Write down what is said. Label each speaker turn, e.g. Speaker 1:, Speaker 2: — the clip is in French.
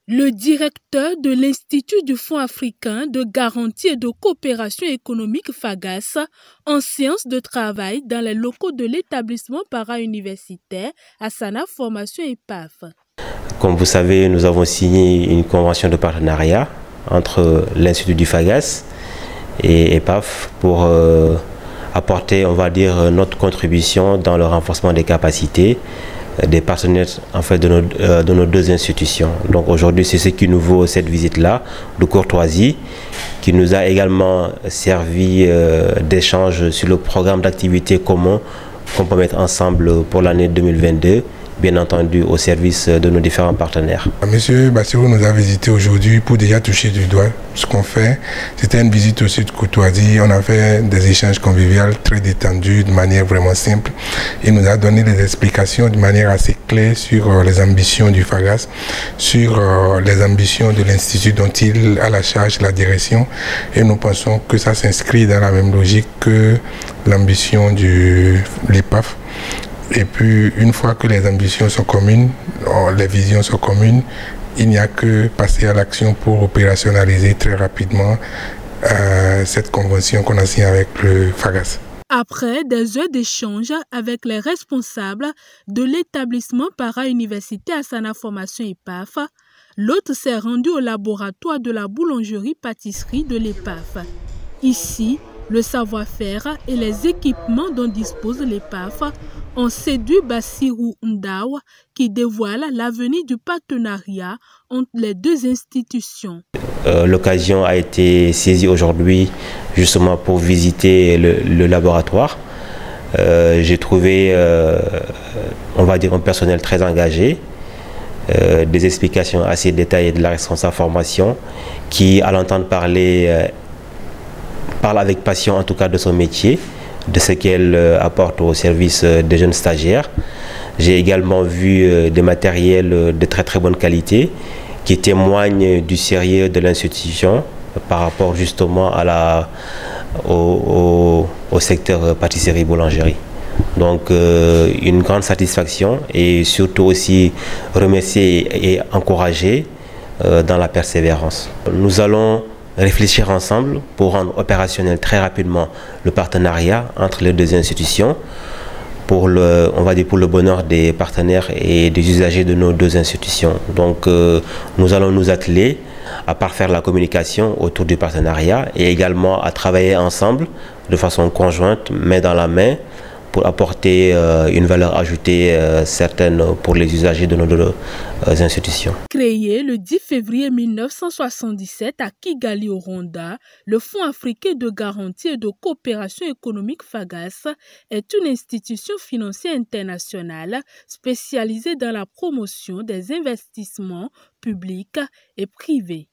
Speaker 1: Le directeur de l'Institut du Fonds africain de garantie et de coopération économique FAGAS en séance de travail dans les locaux de l'établissement para-universitaire Asana Formation EPAF.
Speaker 2: Comme vous savez, nous avons signé une convention de partenariat entre l'Institut du FAGAS et EPAF pour apporter, on va dire, notre contribution dans le renforcement des capacités des partenaires en fait de nos deux institutions. Donc aujourd'hui, c'est ce qui nous vaut cette visite-là de courtoisie, qui nous a également servi d'échange sur le programme d'activités commun qu'on peut mettre ensemble pour l'année 2022, bien entendu au service de nos différents partenaires.
Speaker 3: Monsieur Bassirou nous a visité aujourd'hui pour déjà toucher du doigt ce qu'on fait. C'était une visite aussi de courtoisie. On a fait des échanges conviviaux très détendus, de manière vraiment simple. Il nous a donné des explications de manière assez claire sur les ambitions du FAGAS, sur les ambitions de l'Institut dont il a la charge, la direction. Et nous pensons que ça s'inscrit dans la même logique que l'ambition de l'EPAF. Et puis, une fois que les ambitions sont communes, les visions sont communes, il n'y a que passer à l'action pour opérationnaliser très rapidement cette convention qu'on a signée avec le FAGAS.
Speaker 1: Après des heures d'échange avec les responsables de l'établissement para-universitaire Asana Formation EPAF, l'hôte s'est rendu au laboratoire de la boulangerie-pâtisserie de l'EPAF. Ici, le savoir-faire et les équipements dont dispose l'EPAF ont séduit Bassirou Ndaw qui dévoile l'avenir du partenariat entre les deux institutions.
Speaker 2: L'occasion a été saisie aujourd'hui justement pour visiter le laboratoire. J'ai trouvé, on va dire, un personnel très engagé, des explications assez détaillées de la responsable formation qui, à l'entendre parler, parle avec passion en tout cas de son métier, de ce qu'elle apporte au service des jeunes stagiaires. J'ai également vu des matériels de très très bonne qualité qui témoignent du sérieux de l'institution par rapport justement à au secteur pâtisserie-boulangerie. Donc une grande satisfaction et surtout aussi remercier et encourager dans la persévérance. Nous allons réfléchir ensemble pour rendre opérationnel très rapidement le partenariat entre les deux institutions pour on va dire pour le bonheur des partenaires et des usagers de nos deux institutions. Donc nous allons nous atteler à parfaire la communication autour du partenariat et également à travailler ensemble de façon conjointe, main dans la main, pour apporter une valeur ajoutée certaine pour les usagers de nos deux institutions.
Speaker 1: Créé le 10 février 1977 à Kigali au Rwanda, le Fonds africain de garantie et de coopération économique FAGAS est une institution financière internationale spécialisée dans la promotion des investissements publics et privés.